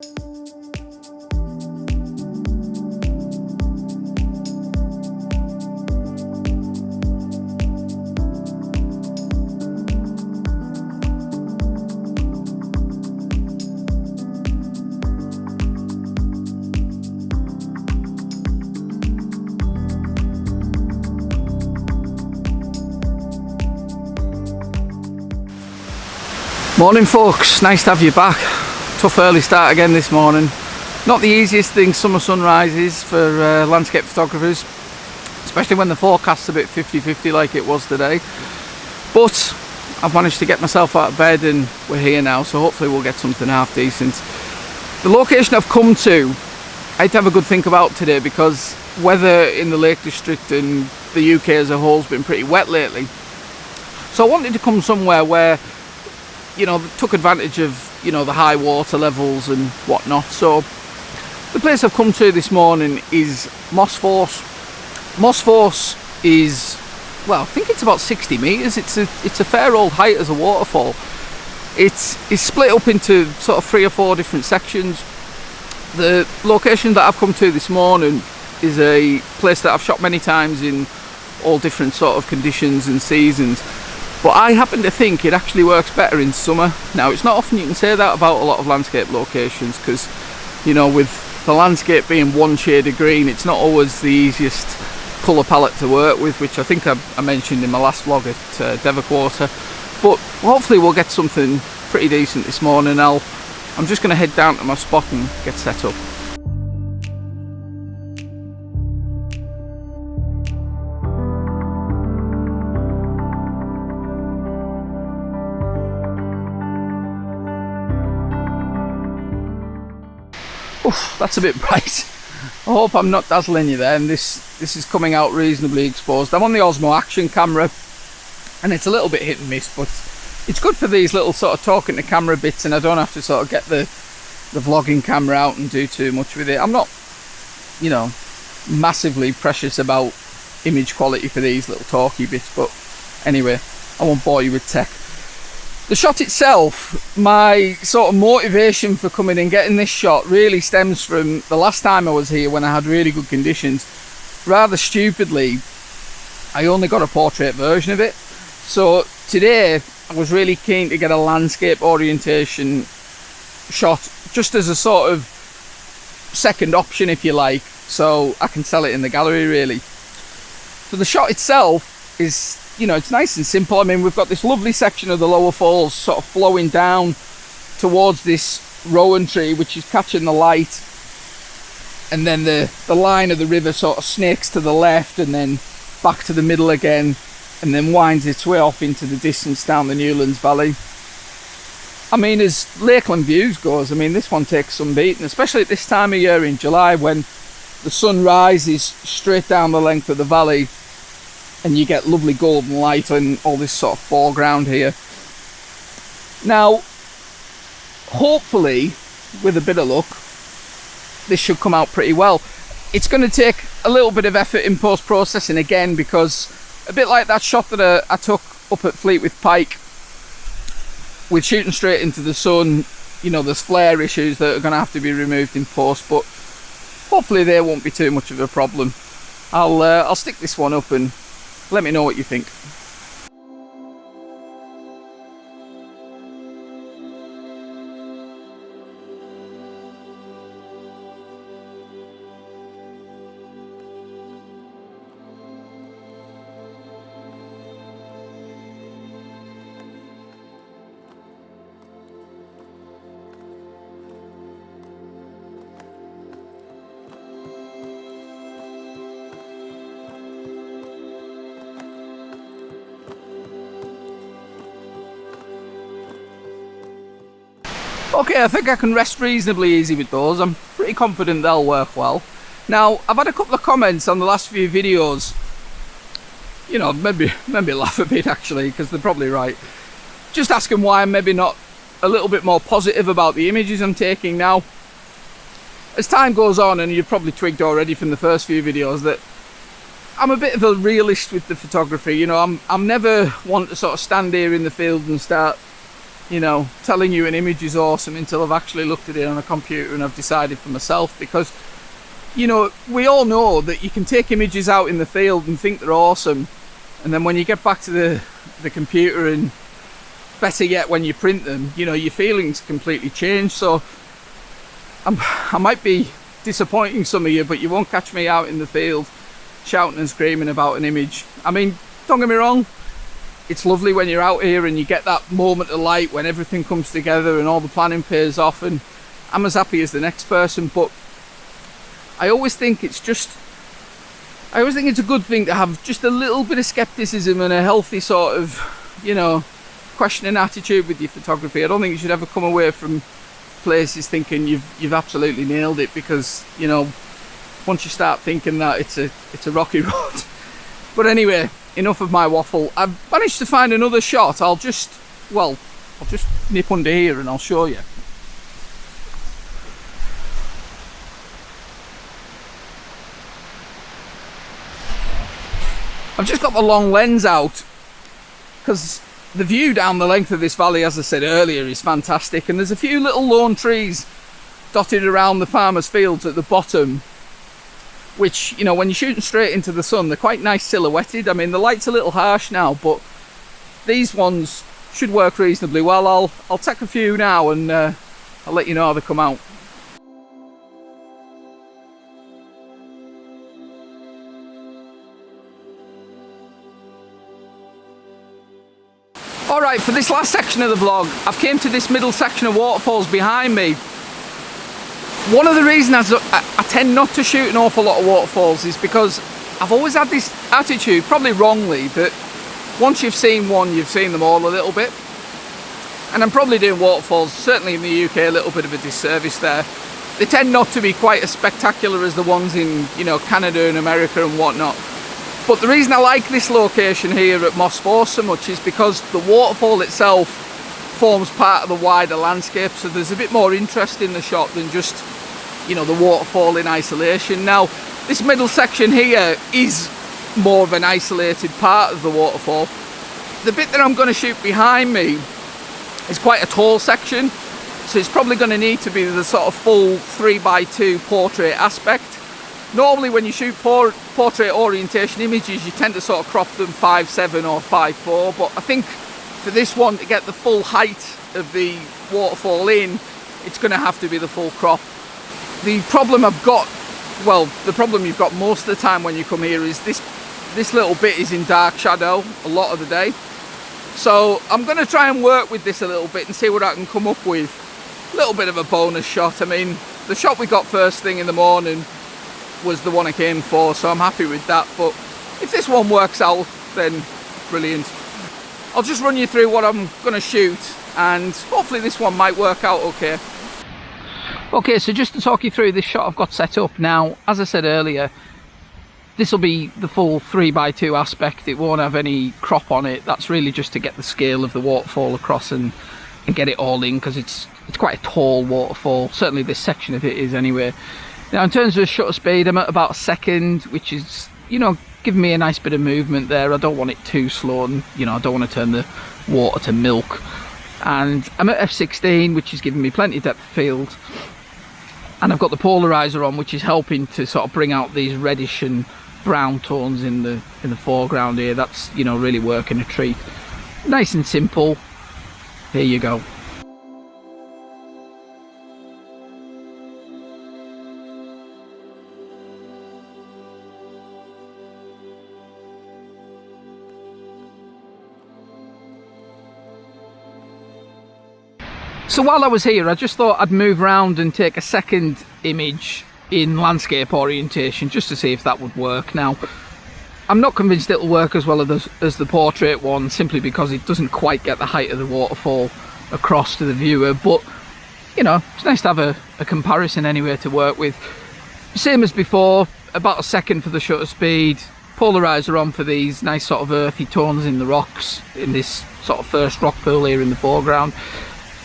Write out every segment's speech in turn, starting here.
Morning folks, nice to have you back. Tough early start again this morning. Not the easiest thing, summer sunrises for landscape photographers, especially when the forecast's a bit 50-50 like it was today. But I've managed to get myself out of bed and we're here now, so hopefully we'll get something half decent. The location I've come to, I had to have a good think about today because weather in the Lake District and the UK as a whole has been pretty wet lately. So I wanted to come somewhere where, you know, took advantage of, you know, the high water levels and whatnot. So the place I've come to this morning is Moss Force. Moss Force is, well, I think it's about 60 metres. It's a fair old height as a waterfall. It's split up into sort of 3 or 4 different sections. The location that I've come to this morning is a place that I've shot many times in all different sort of conditions and seasons. But I happen to think it actually works better in summer. Now, it's not often you can say that about a lot of landscape locations because, you know, with the landscape being one shade of green, it's not always the easiest colour palette to work with, which I think I mentioned in my last vlog at Quarter. But hopefully we'll get something pretty decent this morning. I'm just going to head down to my spot and get set up. Oof, that's a bit bright. I hope I'm not dazzling you there, and this is coming out reasonably exposed. I'm on the Osmo Action camera and it's a little bit hit and miss, but it's good for these little sort of talking to camera bits, and I don't have to sort of get the vlogging camera out and do too much with it. I'm not, you know, massively precious about image quality for these little talky bits, but anyway, I won't bore you with tech. The shot itself, my sort of motivation for coming and getting this shot really stems from the last time I was here when I had really good conditions. Rather stupidly, I only got a portrait version of it. So today I was really keen to get a landscape orientation shot just as a sort of second option, if you like, so I can sell it in the gallery really. So the shot itself is, you know, it's nice and simple. I mean, we've got this lovely section of the lower falls sort of flowing down towards this rowan tree, which is catching the light, and then the line of the river sort of snakes to the left and then back to the middle again, and then winds its way off into the distance down the Newlands Valley. I mean, as Lakeland views goes, I mean, this one takes some beating, especially at this time of year in July when the sun rises straight down the length of the valley and you get lovely golden light on all this sort of foreground here. Now, hopefully, with a bit of luck, this should come out pretty well. It's going to take a little bit of effort in post-processing again, because a bit like that shot that I took up at Fleetwith Pike, with shooting straight into the sun, you know, there's flare issues that are going to have to be removed in post, but hopefully they won't be too much of a problem. I'll stick this one up and let me know what you think. Okay, I think I can rest reasonably easy with those. I'm pretty confident they'll work well. Now, I've had a couple of comments on the last few videos, you know, maybe laugh a bit actually, because they're probably right. Just asking why I'm maybe not a little bit more positive about the images I'm taking now. As time goes on, and you've probably twigged already from the first few videos, that I'm a bit of a realist with the photography. You know, I'm never one to sort of stand here in the field and start you know, telling you an image is awesome until I've actually looked at it on a computer and I've decided for myself. Because, you know, we all know that you can take images out in the field and think they're awesome, and then when you get back to the computer, and better yet when you print them, you know, your feelings completely change. So I might be disappointing some of you, but you won't catch me out in the field shouting and screaming about an image. I mean, don't get me wrong, it's lovely when you're out here and you get that moment of light when everything comes together and all the planning pays off, and I'm as happy as the next person. But I always think it's a good thing to have just a little bit of skepticism and a healthy sort of, you know, questioning attitude with your photography. I don't think you should ever come away from places thinking you've absolutely nailed it, because, you know, once you start thinking that, it's a rocky road. But anyway, enough of my waffle. I've managed to find another shot. I'll just nip under here and I'll show you. I've just got the long lens out because the view down the length of this valley, as I said earlier, is fantastic, and there's a few little lone trees dotted around the farmers' fields at the bottom, which, you know, when you're shooting straight into the sun, they're quite nice silhouetted. I mean, the light's a little harsh now, but these ones should work reasonably well. I'll take a few now and I'll let you know how they come out. Alright, for this last section of the vlog, I've came to this middle section of waterfalls behind me. One of the reasons I tend not to shoot an awful lot of waterfalls is because I've always had this attitude, probably wrongly, that once you've seen one, you've seen them all a little bit. And I'm probably doing waterfalls, certainly in the UK, a little bit of a disservice there. They tend not to be quite as spectacular as the ones in, you know, Canada and America and whatnot. But the reason I like this location here at Moss Force so much is because the waterfall itself forms part of the wider landscape, so there's a bit more interest in the shot than just, you know, the waterfall in isolation. Now, this middle section here is more of an isolated part of the waterfall. The bit that I'm going to shoot behind me is quite a tall section, so it's probably going to need to be the sort of full 3x2 portrait aspect. Normally when you shoot portrait orientation images, you tend to sort of crop them 5.7 or 5.4, but I think for this one, to get the full height of the waterfall in, it's going to have to be the full crop. The problem I've got, well, the problem you've got most of the time when you come here is this little bit is in dark shadow a lot of the day. So I'm going to try and work with this a little bit and see what I can come up with. A little bit of a bonus shot. I mean, the shot we got first thing in the morning was the one I came for, so I'm happy with that. But if this one works out, then brilliant. I'll just run you through what I'm going to shoot, and hopefully this one might work out okay. Okay, so just to talk you through this shot I've got set up now, as I said earlier, this will be the full 3x2 aspect. It won't have any crop on it. That's really just to get the scale of the waterfall across and get it all in, because it's quite a tall waterfall. Certainly this section of it is anyway. Now, in terms of shutter speed, I'm at about a second, which is, you know, giving me a nice bit of movement there. I don't want it too slow, and, you know, I don't want to turn the water to milk. And I'm at f16, which is giving me plenty of depth of field. And I've got the polarizer on, which is helping to sort of bring out these reddish and brown tones in the foreground here. That's, you know, really working a treat. Nice and simple. Here you go. So while I was here, I just thought I'd move around and take a second image in landscape orientation just to see if that would work. Now, I'm not convinced it'll work as well as the portrait one, simply because it doesn't quite get the height of the waterfall across to the viewer, but, you know, it's nice to have a comparison anyway to work with. Same as before, about a second for the shutter speed, polarizer on for these nice sort of earthy tones in the rocks, in this sort of first rock pool here in the foreground.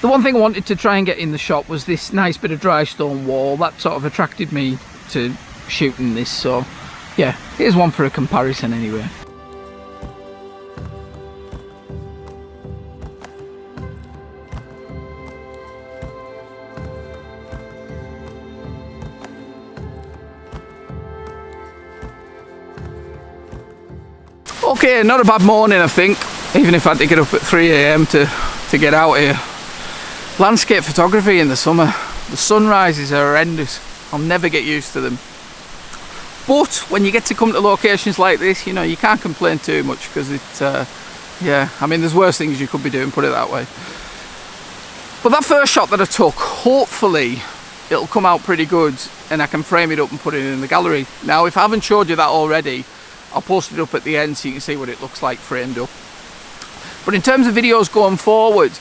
The one thing I wanted to try and get in the shot was this nice bit of dry stone wall. That sort of attracted me to shooting this, so yeah, here's one for a comparison anyway. Okay, not a bad morning, I think, even if I had to get up at 3 AM to get out here. Landscape photography in the summer, the sunrises are horrendous. I'll never get used to them. But when you get to come to locations like this, you know, you can't complain too much, because yeah, I mean, there's worse things you could be doing, put it that way. But that first shot that I took, hopefully it'll come out pretty good and I can frame it up and put it in the gallery. Now, if I haven't showed you that already, I'll post it up at the end so you can see what it looks like framed up. But in terms of videos going forward,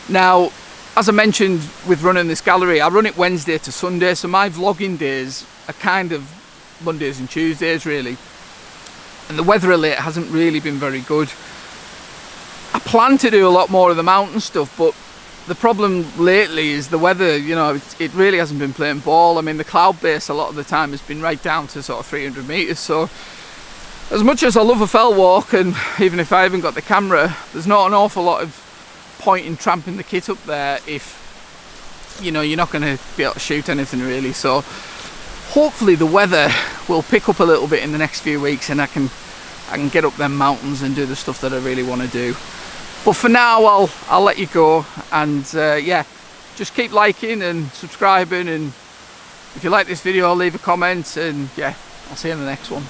now, as I mentioned with running this gallery, I run it Wednesday to Sunday, so my vlogging days are kind of Mondays and Tuesdays really. And the weather of late hasn't really been very good. I plan to do a lot more of the mountain stuff, but the problem lately is the weather. You know, it really hasn't been playing ball. I mean, the cloud base a lot of the time has been right down to sort of 300 meters, so as much as I love a fell walk, and even if I haven't got the camera, there's not an awful lot of point in tramping the kit up there if, you know, you're not going to be able to shoot anything really. So hopefully the weather will pick up a little bit in the next few weeks and I can get up them mountains and do the stuff that I really want to do. But for now, I'll let you go, and yeah, just keep liking and subscribing, and if you like this video, leave a comment, and yeah, I'll see you in the next one.